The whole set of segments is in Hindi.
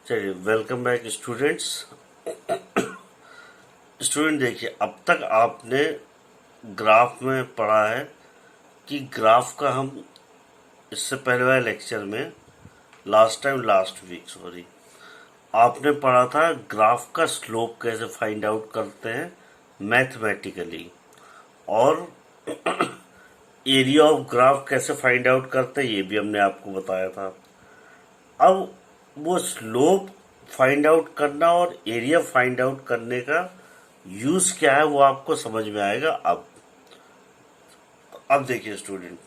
चलिए, वेलकम बैक स्टूडेंट्स। स्टूडेंट देखिए, अब तक आपने ग्राफ में पढ़ा है कि ग्राफ का हम इससे पहले वाले लेक्चर में लास्ट वीक आपने पढ़ा था ग्राफ का स्लोप कैसे फाइंड आउट करते हैं मैथमेटिकली, और एरिया ऑफ ग्राफ कैसे फाइंड आउट करते हैं ये भी हमने आपको बताया था। अब वो स्लोप फाइंड आउट करना और एरिया फाइंड आउट करने का यूज क्या है वो आपको समझ में आएगा। अब देखिए स्टूडेंट,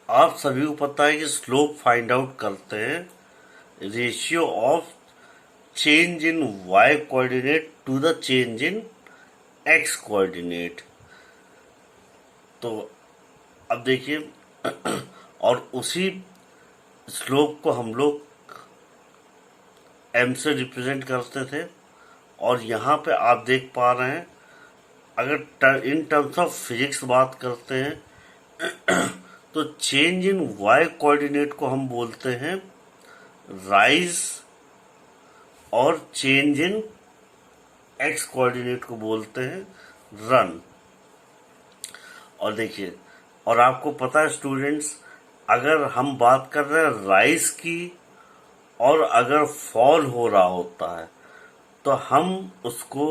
आप सभी को पता है कि स्लोप फाइंड आउट करते हैं ratio of change in Y coordinate to the change in X coordinate. तो अब देखिए और उसी स्लोप को हम लोग एम से रिप्रेजेंट करते थे, और यहाँ पे आप देख पा रहे हैं अगर इन टर्म्स ऑफ फिजिक्स बात करते हैं तो चेंज इन वाई कोऑर्डिनेट को हम बोलते हैं राइज, और चेंज इन एक्स कोऑर्डिनेट को बोलते हैं रन। और देखिए, और आपको पता है स्टूडेंट्स, अगर हम बात कर रहे हैं राइज की और अगर फॉल हो रहा होता है तो हम उसको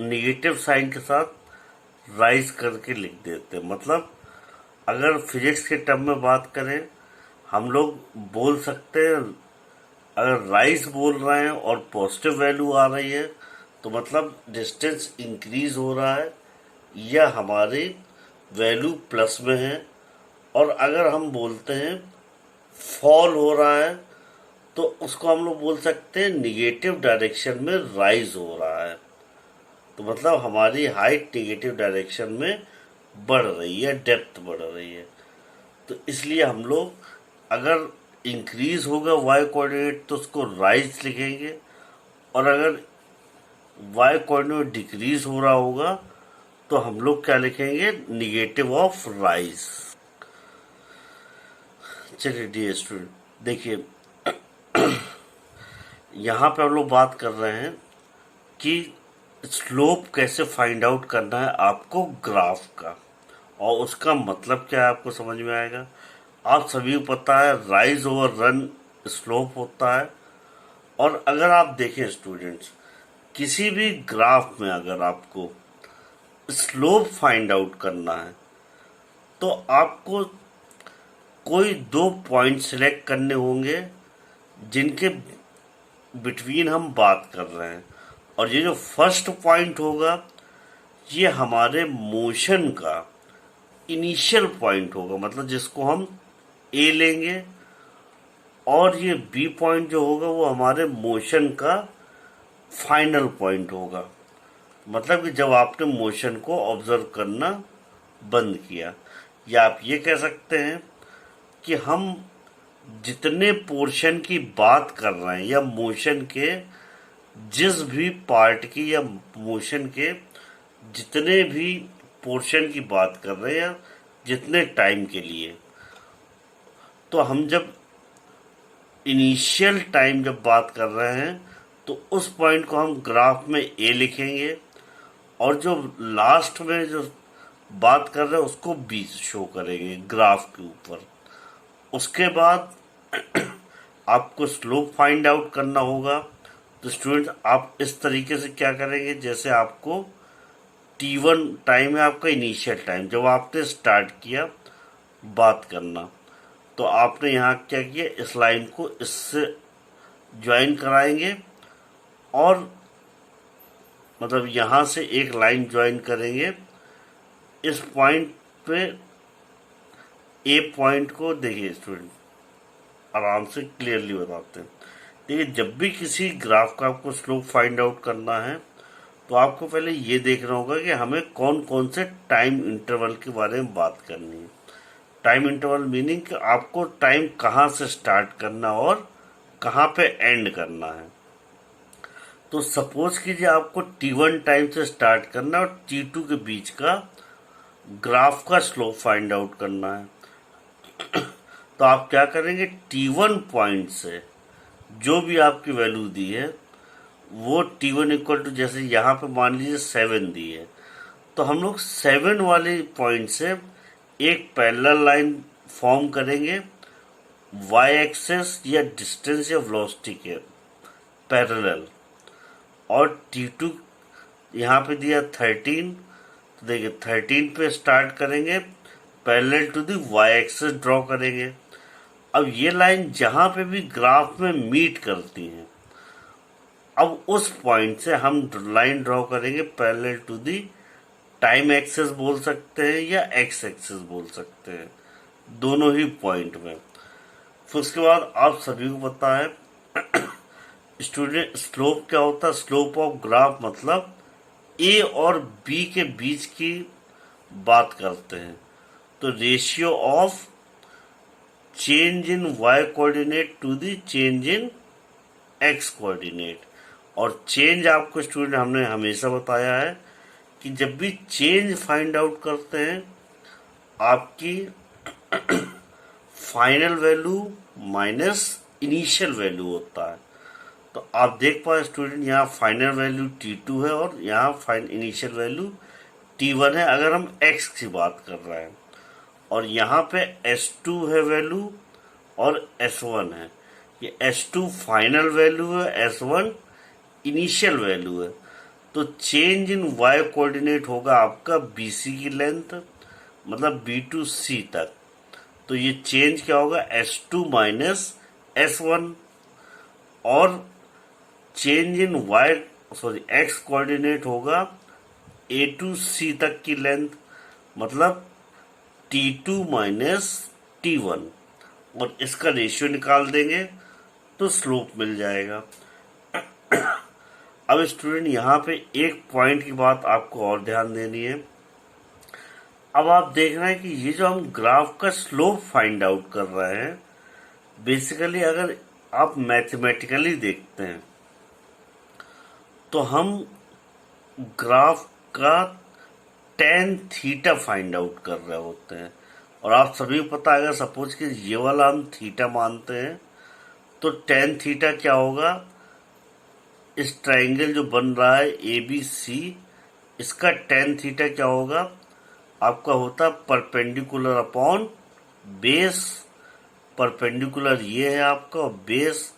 निगेटिव साइन के साथ राइज करके लिख देते हैं। मतलब अगर फिजिक्स के टर्म में बात करें, हम लोग बोल सकते हैं अगर राइज बोल रहे हैं और पॉजिटिव वैल्यू आ रही है तो मतलब डिस्टेंस इंक्रीज हो रहा है या हमारी वैल्यू प्लस में है, और अगर हम बोलते हैं फॉल हो रहा है तो उसको हम लोग बोल सकते हैं निगेटिव डायरेक्शन में राइज हो रहा है। तो मतलब हमारी हाइट निगेटिव डायरेक्शन में बढ़ रही है, डेप्थ बढ़ रही है। तो इसलिए हम लोग अगर इंक्रीज होगा वाई कोऑर्डिनेट तो उसको राइज लिखेंगे, और अगर वाई कोऑर्डिनेट डिक्रीज हो रहा होगा तो हम लोग क्या लिखेंगे, निगेटिव ऑफ राइज। चलिए डियर स्टूडेंट, देखिए यहाँ पे हम लोग बात कर रहे हैं कि स्लोप कैसे फाइंड आउट करना है आपको ग्राफ का, और उसका मतलब क्या है आपको समझ में आएगा। आप सभी को पता है राइज ओवर रन स्लोप होता है। और अगर आप देखें स्टूडेंट्स, किसी भी ग्राफ में अगर आपको स्लोप फाइंड आउट करना है तो आपको कोई दो पॉइंट सिलेक्ट करने होंगे जिनके बिटवीन हम बात कर रहे हैं, और ये जो फर्स्ट पॉइंट होगा ये हमारे मोशन का इनिशियल पॉइंट होगा, मतलब जिसको हम ए लेंगे, और ये बी पॉइंट जो होगा वो हमारे मोशन का फाइनल पॉइंट होगा। मतलब कि जब आपने मोशन को ऑब्जर्व करना बंद किया, या आप ये कह सकते हैं कि हम जितने पोर्शन की बात कर रहे हैं या मोशन के जिस भी पार्ट की या मोशन के जितने भी पोर्शन की बात कर रहे हैं जितने टाइम के लिए, तो हम जब इनिशियल टाइम जब बात कर रहे हैं तो उस पॉइंट को हम ग्राफ में ए लिखेंगे, और जो लास्ट में जो बात कर रहे हैं उसको बी शो करेंगे ग्राफ के ऊपर। उसके बाद आपको स्लोप फाइंड आउट करना होगा। तो स्टूडेंट आप इस तरीके से क्या करेंगे, जैसे आपको T1 टाइम है आपका इनिशियल टाइम, जब आपने स्टार्ट किया बात करना, तो आपने यहाँ क्या किया, इस लाइन को इससे ज्वाइन कराएंगे, और मतलब यहाँ से एक लाइन ज्वाइन करेंगे इस पॉइंट पे। ए पॉइंट को देखिए स्टूडेंट, आराम से क्लियरली बताते हैं। देखिए, जब भी किसी ग्राफ का आपको स्लोप फाइंड आउट करना है तो आपको पहले ये देखना होगा कि हमें कौन कौन से टाइम इंटरवल के बारे में बात करनी है। टाइम इंटरवल मीनिंग कि आपको टाइम कहाँ से स्टार्ट करना और कहाँ पे एंड करना है। तो सपोज कीजिए आपको T1 टाइम से स्टार्ट करना और T2 के बीच का ग्राफ का स्लोप फाइंड आउट करना है। तो आप क्या करेंगे, T1 पॉइंट से जो भी आपकी वैल्यू दी है वो T1 इक्वल टू, जैसे यहाँ पे मान लीजिए 7 दी है, तो हम लोग 7 वाले पॉइंट से एक पैरेलल लाइन फॉर्म करेंगे वाई एक्सेस या डिस्टेंस या वेलोसिटी के पैरेलल। और T2 यहाँ पे दिया 13, तो देखिए 13 पे स्टार्ट करेंगे, parallel to the Y axis draw करेंगे। अब ये लाइन जहाँ पे भी ग्राफ में मीट करती हैं, अब उस पॉइंट से हम लाइन ड्रॉ करेंगे parallel to the time axis बोल सकते हैं या एक्स एक्सेस बोल सकते हैं, दोनों ही पॉइंट में। फिर उसके बाद आप सभी को पता है स्टूडेंट, स्लोप क्या होता है? स्लोप ऑफ ग्राफ मतलब ए और बी के बीच की बात करते हैं। तो ratio of change in Y coordinate to the change in X coordinate. और चेंज आपको स्टूडेंट हमने हमेशा बताया है कि जब भी चेंज फाइंड आउट करते हैं, आपकी final value minus initial value होता है। तो आप देख पाए स्टूडेंट, यहाँ फाइनल वैल्यू T2 है और यहाँ इनिशियल वैल्यू T1 है, अगर हम x की बात कर रहे हैं। और यहाँ पे S2 है वैल्यू और S1 है। ये S2 फाइनल वैल्यू है, S1 इनिशियल वैल्यू है। तो चेंज इन y कोऑर्डिनेट होगा आपका BC की लेंथ, मतलब B टू C तक। तो ये चेंज क्या होगा? S2 minus S1। और चेंज इन x कोऑर्डिनेट होगा A टू C तक की लेंथ, मतलब T2 माइनस T1। और इसका रेशियो निकाल देंगे तो स्लोप मिल जाएगा। अब स्टूडेंट यहाँ पे एक पॉइंट की बात आपको और ध्यान देनी है। अब आप देख रहे हैं कि ये जो हम ग्राफ का स्लोप फाइंड आउट कर रहे हैं, बेसिकली अगर आप मैथमेटिकली देखते हैं तो हम ग्राफ का टेन थीटा फाइंड आउट कर रहे होते हैं। और आप सभी को पता है, अगर सपोज कि ये वाला हम थीटा मानते हैं तो टेन थीटा क्या होगा? इस ट्राइंगल जो बन रहा है ABC, इसका टेन थीटा क्या होगा? आपका होता परपेंडिकुलर अपॉन बेस। परपेंडिकुलर ये है आपका और बेस।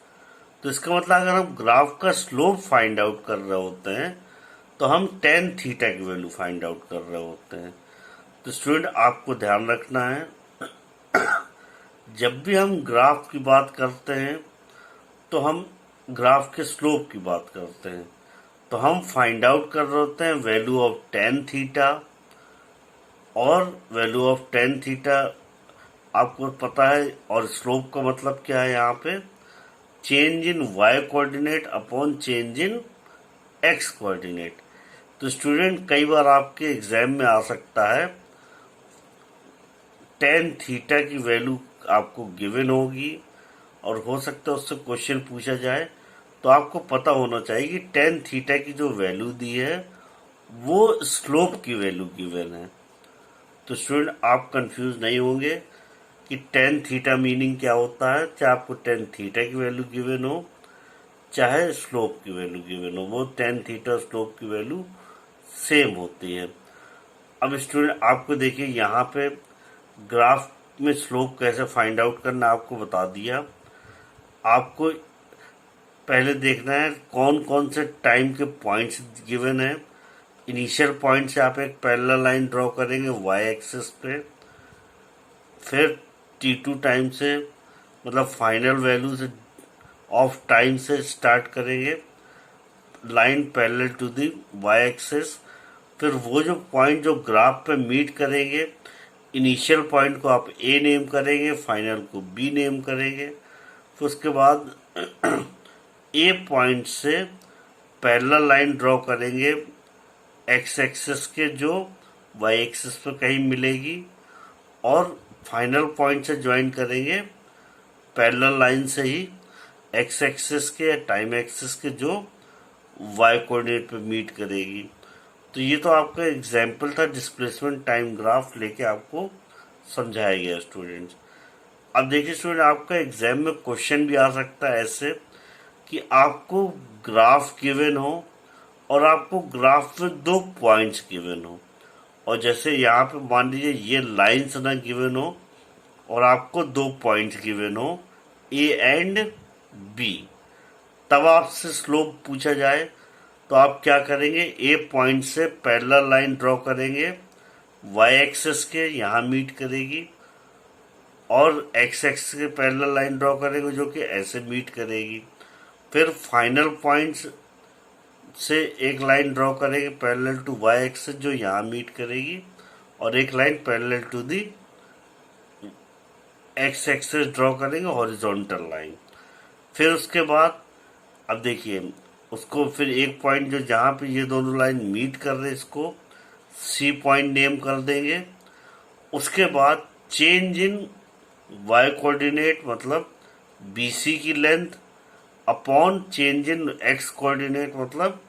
तो इसका मतलब अगर हम ग्राफ का स्लोप फाइंड आउट कर रहे होते हैं तो हम टेन थीटा की वैल्यू फाइंड आउट कर रहे होते हैं। तो स्टूडेंट आपको ध्यान रखना है, जब भी हम ग्राफ की बात करते हैं तो हम ग्राफ के स्लोप की बात करते हैं। तो हम फाइंड आउट कर रहे होते हैं वैल्यू ऑफ टेन थीटा। और वैल्यू ऑफ टेन थीटा आपको पता है, और स्लोप का मतलब क्या है? यहाँ पे change in Y coordinate upon change in X coordinate. तो स्टूडेंट कई बार आपके एग्जाम में आ सकता है टेन थीटा की वैल्यू आपको गिवन होगी और हो सकता है उससे क्वेश्चन पूछा जाए। तो आपको पता होना चाहिए कि टेन थीटा की जो वैल्यू दी है वो स्लोप की वैल्यू गिवन है। तो स्टूडेंट आप कंफ्यूज नहीं होंगे कि टेन थीटा मीनिंग क्या होता है। चाहे आपको टेन थीटा की वैल्यू गिवन हो, चाहे स्लोप की वैल्यू गिवन हो, वो टेन थीटा स्लोप की वैल्यू सेम होती है। अब स्टूडेंट आपको देखिए, यहाँ पे ग्राफ में स्लोप कैसे फाइंड आउट करना आपको बता दिया। आपको पहले देखना है कौन कौन से टाइम के पॉइंट्स गिवन है। इनिशियल पॉइंट से आप एक पैरेलल लाइन ड्रॉ करेंगे वाई एक्सिस पे। फिर T2 टाइम से, मतलब फाइनल वैल्यू से ऑफ टाइम से स्टार्ट करेंगे line parallel to the Y axis. फिर वो जो पॉइंट जो ग्राफ पे मीट करेंगे, इनिशियल पॉइंट को आप A नेम करेंगे, फाइनल को B नेम करेंगे। फिर उसके बाद A पॉइंट से पैरेलल लाइन ड्रॉ करेंगे एक्स एक्सिस के, जो वाई एक्सिस पे कहीं मिलेगी। और फाइनल पॉइंट से ज्वाइन करेंगे पैरेलल लाइन से ही एक्स एक्सिस के या टाइम एक्सिस के, जो वाई कोऑर्डिनेट पे मीट करेगी। तो ये तो आपका एग्जाम्पल था, डिस्प्लेसमेंट टाइम ग्राफ लेके आपको समझाया गया स्टूडेंट्स। अब देखिए स्टूडेंट, आपका एग्जाम में क्वेश्चन भी आ सकता है ऐसे कि आपको ग्राफ गिवन हो और आपको ग्राफ में 2 पॉइंट्स गिवन हो, और जैसे यहाँ पे मान लीजिए ये लाइन्स ना गिवन हो और आपको 2 पॉइंट्स गिवन हो ए एंड बी, तब आपसे स्लोप पूछा जाए तो आप क्या करेंगे, ए पॉइंट से पैरेलल लाइन ड्रॉ करेंगे, वाई एक्सिस के यहाँ मीट करेगी, और एक्स एक्सिस के पैरेलल लाइन ड्रॉ करेंगे जो कि ऐसे मीट करेगी। फिर फाइनल पॉइंट्स से एक लाइन ड्रॉ करेंगे पैरेलल टू वाई एक्सिस जो यहाँ मीट करेगी, और एक line parallel to the X axis draw करेंगे, हॉरिजॉन्टल लाइन। फिर उसके बाद अब देखिए उसको फिर एक पॉइंट जो जहाँ पे ये दोनों लाइन मीट कर रहे हैं इसको सी पॉइंट नेम कर देंगे। उसके बाद चेंज इन वाई कोऑर्डिनेट मतलब BC की length upon change in X coordinate मतलब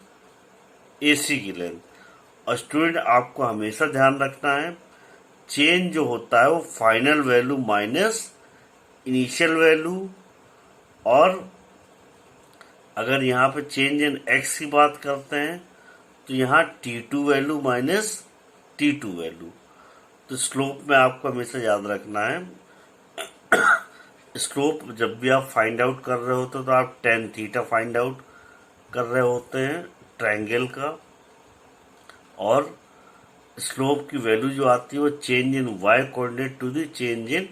AC की लेंथ। और स्टूडेंट आपको हमेशा ध्यान रखना है चेंज जो होता है वो final value minus initial value, और अगर यहाँ पे चेंज इन एक्स की बात करते हैं तो यहाँ T2 value minus T2 value. तो स्लोप में आपको हमेशा याद रखना है स्लोप जब भी आप फाइंड आउट कर रहे होते तो आप tan थीटा फाइंड आउट कर रहे होते हैं ट्रायंगल का, और स्लोप की वैल्यू जो आती है वो change in Y coordinate to the change in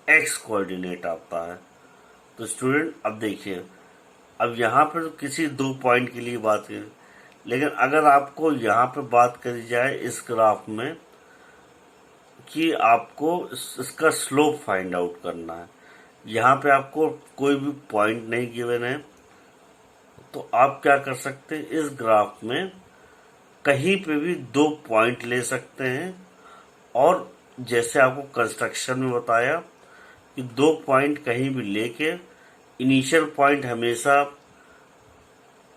X coordinate आता है। तो स्टूडेंट अब देखिए अब यहाँ पर किसी 2 पॉइंट के लिए बात करें, लेकिन अगर आपको यहाँ पे बात करी जाए इस ग्राफ में कि आपको इसका स्लोप फाइंड आउट करना है, यहाँ पे आपको कोई भी पॉइंट नहीं गिवन है, तो आप क्या कर सकते हैं इस ग्राफ में कहीं पे भी 2 पॉइंट ले सकते हैं, और जैसे आपको कंस्ट्रक्शन में बताया कि 2 पॉइंट कहीं भी लेके इनिशियल पॉइंट हमेशा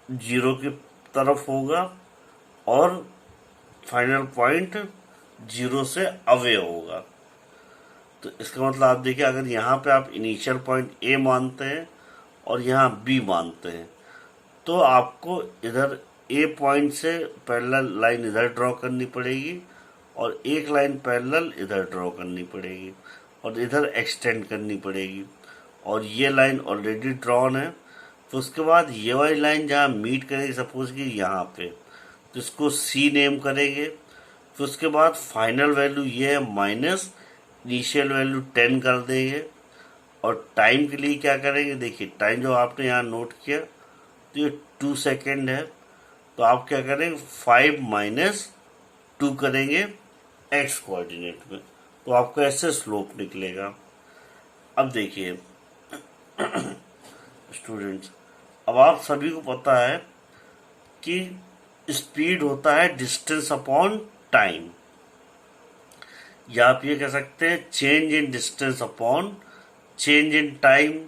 0 की तरफ होगा और फाइनल पॉइंट 0 से अवे होगा। तो इसका मतलब आप देखिए अगर यहाँ पे आप इनिशियल पॉइंट A मानते हैं और यहाँ B मानते हैं तो आपको इधर A पॉइंट से पैरेलल लाइन इधर ड्रॉ करनी पड़ेगी और एक लाइन पैरेलल इधर ड्रॉ करनी पड़ेगी और इधर एक्सटेंड करनी पड़ेगी, और ये लाइन ऑलरेडी ड्रॉन है। तो उसके बाद ये वाली लाइन जहाँ मीट करेगी सपोज कि यहाँ पे, तो इसको C नेम करेंगे। फिर उसके बाद फाइनल वैल्यू ये है माइनस इनिशियल वैल्यू 10 कर देंगे, और टाइम के लिए क्या करेंगे, देखिए टाइम जो आपने यहाँ नोट किया तो ये 2 सेकेंड है, तो आप क्या करेंगे 5 माइनस 2 करेंगे एक्स कोऑर्डिनेट में, तो आपको ऐसे स्लोप निकलेगा। अब देखिए स्टूडेंट्स अब आप सभी को पता है कि स्पीड होता है डिस्टेंस अपॉन टाइम, या आप ये कह सकते हैं change in distance upon change in time.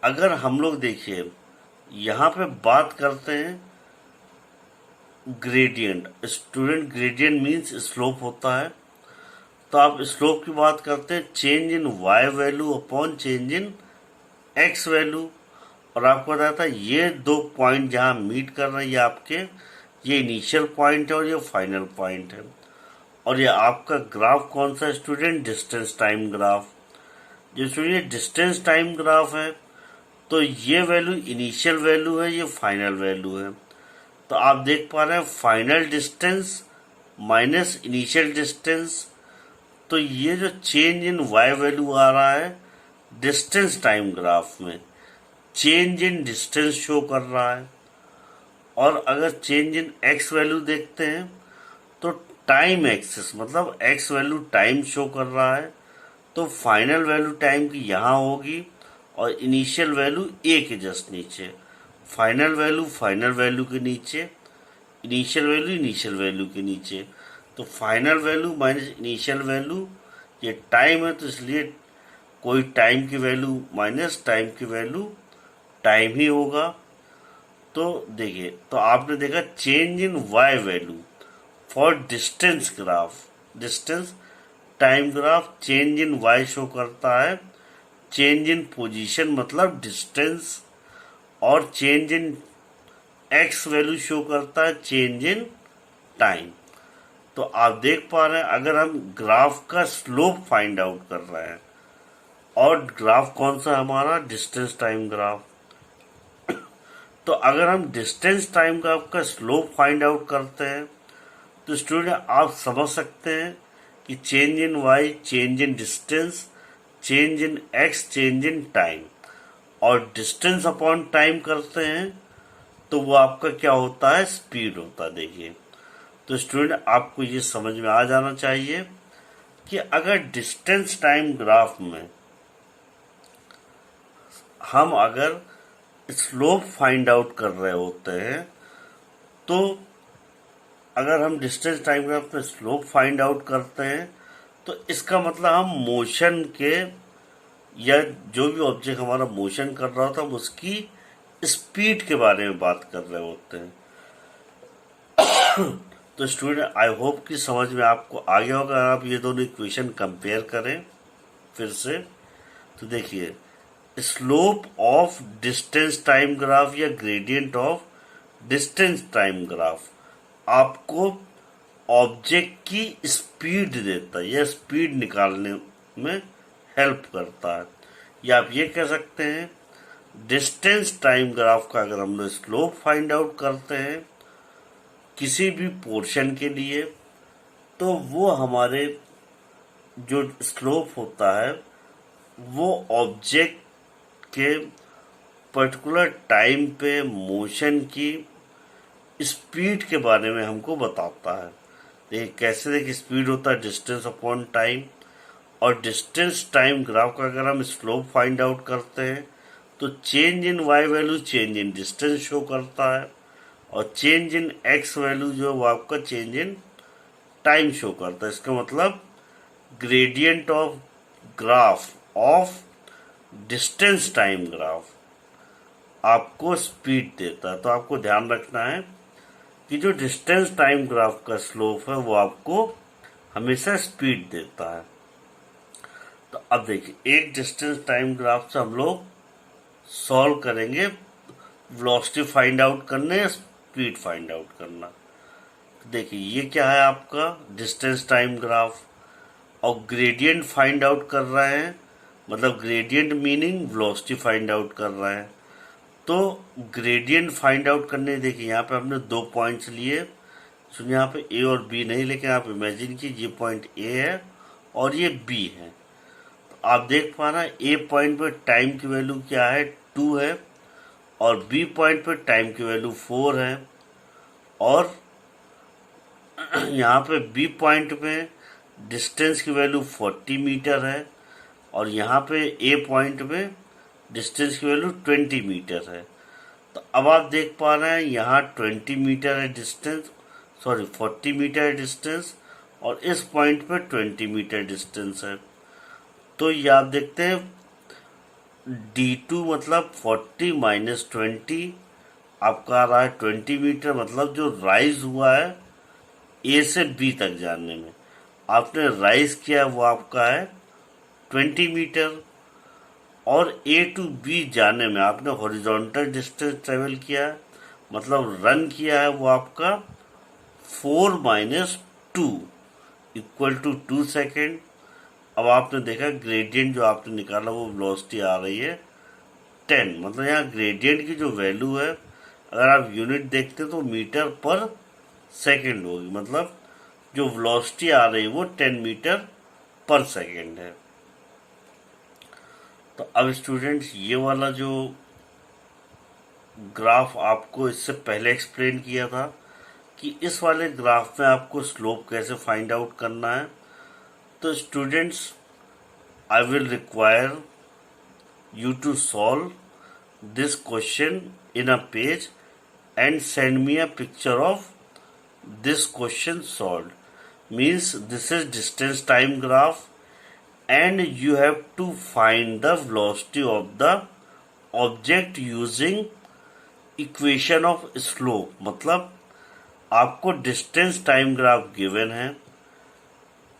अगर हम लोग देखिए यहाँ पे बात करते हैं gradient, student gradient means slope होता है, तो आप स्लोप की बात करते हैं change in Y value upon change in X value. और आपको बताया था ये 2 पॉइंट जहाँ मीट कर रहे हैं ये आपके ये इनिशियल पॉइंट है और ये फाइनल पॉइंट है, और ये आपका ग्राफ कौन सा स्टूडेंट, डिस्टेंस टाइम ग्राफ। जो स्टूडेंट डिस्टेंस टाइम ग्राफ है तो ये वैल्यू इनिशियल वैल्यू है, ये फाइनल वैल्यू है। तो आप देख पा रहे हैं final distance minus initial distance, तो ये जो चेंज इन वाई वैल्यू आ रहा है डिस्टेंस टाइम ग्राफ में चेंज इन डिस्टेंस शो कर रहा है, और अगर चेंज इन एक्स वैल्यू देखते हैं तो टाइम एक्सिस मतलब एक्स वैल्यू टाइम शो कर रहा है, तो फाइनल वैल्यू टाइम की यहाँ होगी और इनिशियल वैल्यू ए के जस्ट नीचे, फाइनल वैल्यू के नीचे, इनिशियल वैल्यू के नीचे। तो final value minus initial value ये टाइम है, तो इसलिए कोई टाइम की वैल्यू माइनस टाइम की वैल्यू टाइम ही होगा। तो देखिए तो आपने देखा change in Y value for distance graph, distance time graph change in Y show करता है, चेंज इन पोजीशन मतलब डिस्टेंस, और change in X value show करता है चेंज इन टाइम। तो आप देख पा रहे हैं अगर हम ग्राफ का स्लोप फाइंड आउट कर रहे हैं, और ग्राफ कौन सा हमारा डिस्टेंस टाइम ग्राफ, तो अगर हम डिस्टेंस टाइम ग्राफ का स्लोप फाइंड आउट करते हैं तो स्टूडेंट आप समझ सकते हैं कि change in Y change in distance, change in X change in time, और डिस्टेंस अपॉन टाइम करते हैं तो वो आपका क्या होता है, स्पीड होता है। देखिए तो स्टूडेंट आपको ये समझ में आ जाना चाहिए कि अगर डिस्टेंस टाइम ग्राफ में हम अगर स्लोप फाइंड आउट कर रहे होते हैं, तो अगर हम डिस्टेंस टाइम ग्राफ में स्लोप फाइंड आउट करते हैं तो इसका मतलब हम मोशन के, या जो भी ऑब्जेक्ट हमारा मोशन कर रहा होता है हम उसकी स्पीड के बारे में बात कर रहे होते हैं। तो स्टूडेंट आई होप कि समझ में आपको आ गया होगा। आप ये दोनों इक्वेशन कंपेयर करें फिर से, तो देखिए slope of distance time graph या gradient of distance time graph आपको ऑब्जेक्ट की स्पीड देता है या स्पीड निकालने में हेल्प करता है। या आप ये कह सकते हैं डिस्टेंस टाइम ग्राफ का अगर हम लोग स्लोप फाइंड आउट करते हैं किसी भी पोर्शन के लिए, तो वो हमारे जो स्लोप होता है वो ऑब्जेक्ट के पर्टिकुलर टाइम पे मोशन की स्पीड के बारे में हमको बताता है। देखिए कैसे, देखिए स्पीड होता है डिस्टेंस अपॉन टाइम, और डिस्टेंस टाइम ग्राफ का अगर हम स्लोप फाइंड आउट करते हैं तो change in Y value change in distance show करता है, और चेंज इन एक्स वैल्यू जो वो आपका चेंज इन टाइम शो करता है। इसका मतलब gradient of graph of distance time graph आपको स्पीड देता है। तो आपको ध्यान रखना है कि जो डिस्टेंस टाइम ग्राफ का स्लोप है वो आपको हमेशा स्पीड देता है। तो अब देखिए एक डिस्टेंस टाइम ग्राफ से हम लोग सॉल्व करेंगे वेलोसिटी फाइंड आउट करने या स्पीड फाइंड आउट करना। देखिए ये क्या है आपका डिस्टेंस टाइम ग्राफ, और ग्रेडियंट फाइंड आउट कर रहे हैं, मतलब gradient meaning velocity find out कर रहे हैं। तो ग्रेडियंट फाइंड आउट करने, देखिए यहाँ पे हमने 2 पॉइंट्स लिए, सुनिए यहाँ पे ए और बी नहीं, लेकिन आप इमेजिन कीजिए ये पॉइंट ए है और ये बी है। तो आप देख पा रहे हैं ए पॉइंट पे टाइम की वैल्यू क्या है, 2 है, और बी पॉइंट पे टाइम की वैल्यू 4 है, और यहाँ पे बी पॉइंट पे डिस्टेंस की वैल्यू 40 मीटर है, और यहाँ पे ए पॉइंट पे डिस्टेंस की वैल्यू 20 मीटर है। तो अब आप देख पा रहे हैं यहाँ 20 मीटर है डिस्टेंस, सॉरी 40 मीटर है डिस्टेंस, और इस पॉइंट पे 20 मीटर डिस्टेंस है। तो ये आप देखते हैं D2 मतलब 40 माइनस 20 आपका आ रहा है 20 मीटर, मतलब जो राइज हुआ है ए से बी तक जाने में आपने राइज किया वो आपका है 20 मीटर, और ए टू बी जाने में आपने हॉरिजॉन्टल डिस्टेंस ट्रेवल किया है, मतलब रन किया है वो आपका 4 माइनस 2 इक्वल टू 2 सेकेंड। अब आपने देखा ग्रेडियंट जो आपने निकाला वो वेलोसिटी आ रही है 10, मतलब यहाँ ग्रेडियंट की जो वैल्यू है अगर आप यूनिट देखते तो मीटर पर सेकेंड होगी, मतलब जो वेलोसिटी आ रही है वो 10 मीटर पर सेकेंड है। तो अब स्टूडेंट्स ये वाला जो ग्राफ आपको इससे पहले एक्सप्लेन किया था कि इस वाले ग्राफ में आपको स्लोप कैसे फाइंड आउट करना है, तो students I will require you to solve this question in a page and send me a picture of this question solved. Means this is distance time graph and you have to find the velocity of the object using equation of slope। मतलब आपको डिस्टेंस टाइम ग्राफ गिवन है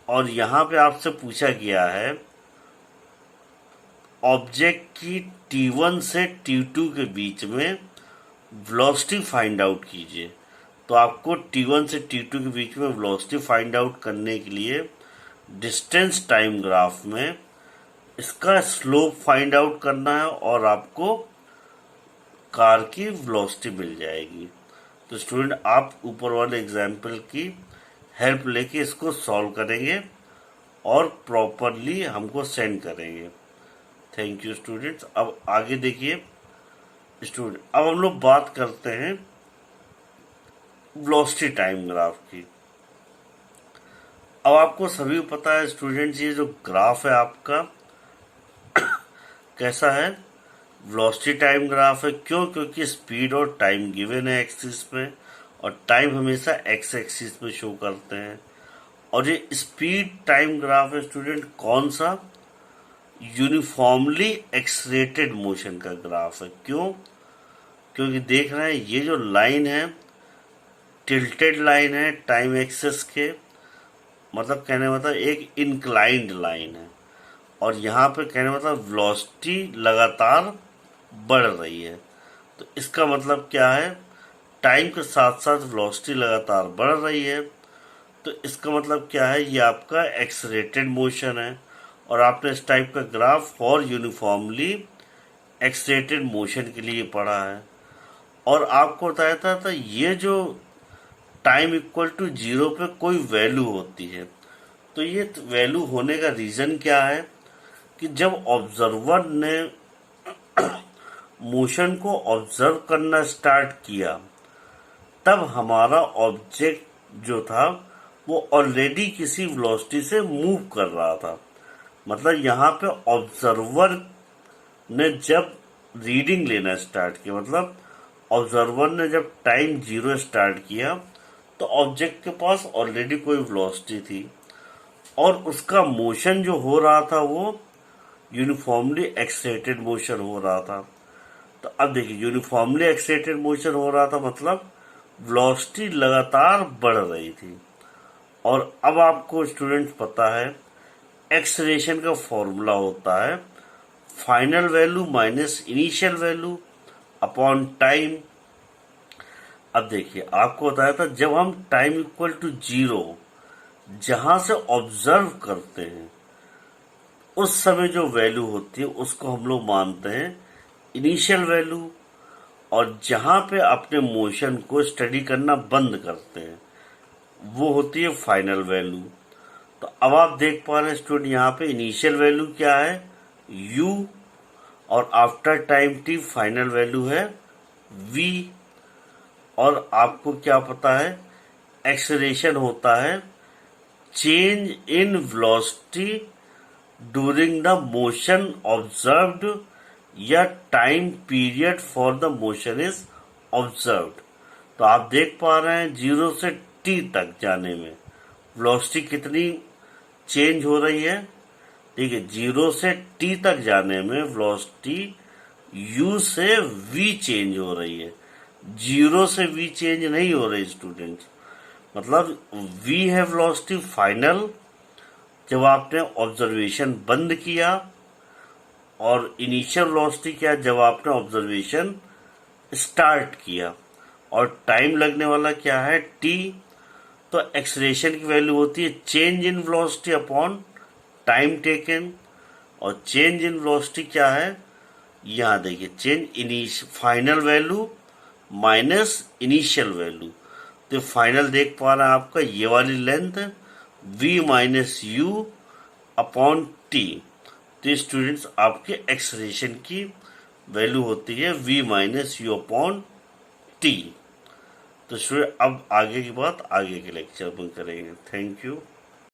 और यहाँ पे आपसे पूछा गया है ऑब्जेक्ट की T1 से T2 के बीच में वेलोसिटी फाइंड आउट कीजिए। तो आपको T1 से T2 के बीच में वेलोसिटी फाइंड आउट करने के लिए डिस्टेंस टाइम ग्राफ में इसका स्लोप फाइंड आउट करना है और आपको कार की वेलोसिटी मिल जाएगी। तो स्टूडेंट आप ऊपर वाले एग्जाम्पल की हेल्प लेके इसको सॉल्व करेंगे और प्रॉपरली हमको सेंड करेंगे। Thank you students. अब आगे देखिए स्टूडेंट, अब हम लोग बात करते हैं वेलोसिटी टाइम ग्राफ की। अब आपको सभी पता है स्टूडेंट्स, ये जो ग्राफ है आपका कैसा है, वेलोसिटी टाइम ग्राफ है। क्यों? क्योंकि स्पीड और टाइम गिवन है एक्सिस में और टाइम हमेशा एक्स एक्सिस में शो करते हैं। और ये स्पीड टाइम ग्राफ है स्टूडेंट कौन सा, यूनिफॉर्मली एक्सलेटेड मोशन का ग्राफ है। क्यों? क्योंकि देख रहे हैं ये जो लाइन है टिल्टेड लाइन है टाइम एक्सिस के, मतलब कहने मतलब एक इंक्लाइंड लाइन है और यहाँ पे कहने मतलब वेलोसिटी लगातार बढ़ रही है। तो इसका मतलब क्या है, टाइम के साथ साथ वेलोसिटी लगातार बढ़ रही है। तो इसका मतलब क्या है, ये आपका एक्सलेटेड मोशन है और आपने इस टाइप का graph for uniformly accelerated motion के लिए पढ़ा है। और आपको बताया था ये जो टाइम इक्वल टू 0 पे कोई वैल्यू होती है, तो ये वैल्यू होने का रीज़न क्या है कि जब ऑब्जर्वर ने मोशन को ऑब्जर्व करना स्टार्ट किया तब हमारा ऑब्जेक्ट जो था वो ऑलरेडी किसी वेलोसिटी से मूव कर रहा था। मतलब यहाँ पे ऑब्जर्वर ने जब रीडिंग लेना स्टार्ट किया, मतलब ऑब्जर्वर ने जब टाइम 0 स्टार्ट किया तो ऑब्जेक्ट के पास ऑलरेडी कोई वेलोसिटी थी और उसका मोशन जो हो रहा था वो यूनिफॉर्मली एक्सलेटेड मोशन हो रहा था। तो अब देखिए यूनिफॉर्मली एक्सलेटेड मोशन हो रहा था मतलब वेलोसिटी लगातार बढ़ रही थी। और अब आपको स्टूडेंट्स पता है एक्सेलरेशन का फॉर्मूला होता है final value minus initial value upon time. अब देखिए आपको बताया था जब हम टाइम इक्वल टू 0 जहां से ऑब्जर्व करते हैं उस समय जो वैल्यू होती है उसको हम लोग मानते हैं इनिशियल वैल्यू, और जहां पे अपने मोशन को स्टडी करना बंद करते हैं वो होती है फाइनल वैल्यू। तो अब आप देख पा रहे हैं स्टूडेंट यहाँ पे इनिशियल वैल्यू क्या है u और after time t final value है v। और आपको क्या पता है एक्सेलरेशन होता है change in velocity during the motion observed या time period for the motion is observed. तो आप देख पा रहे हैं 0 से t तक जाने में वेलोसिटी कितनी चेंज हो रही है। ठीक है, 0 से t तक जाने में वेलोसिटी u से v चेंज हो रही है, 0 से v चेंज नहीं हो रही स्टूडेंट्स। मतलब v है वेलोसिटी फाइनल जब आपने ऑब्जर्वेशन बंद किया, और इनिशियल वेलोसिटी क्या जब आपने ऑब्जर्वेशन स्टार्ट किया, और टाइम लगने वाला क्या है t। तो एक्सेलरेशन की वैल्यू होती है change in velocity upon time taken, और चेंज इन वेलोसिटी क्या है यहाँ देखिए change final value minus initial value. तो फाइनल देख पा रहे हैं आपका ये वाली length v minus you upon T. तो स्टूडेंट्स आपके एक्सेलरेशन की वैल्यू होती है v minus you upon T. तो स्टूडेंट अब आगे की बात आगे के लेक्चर में करेंगे। Thank you.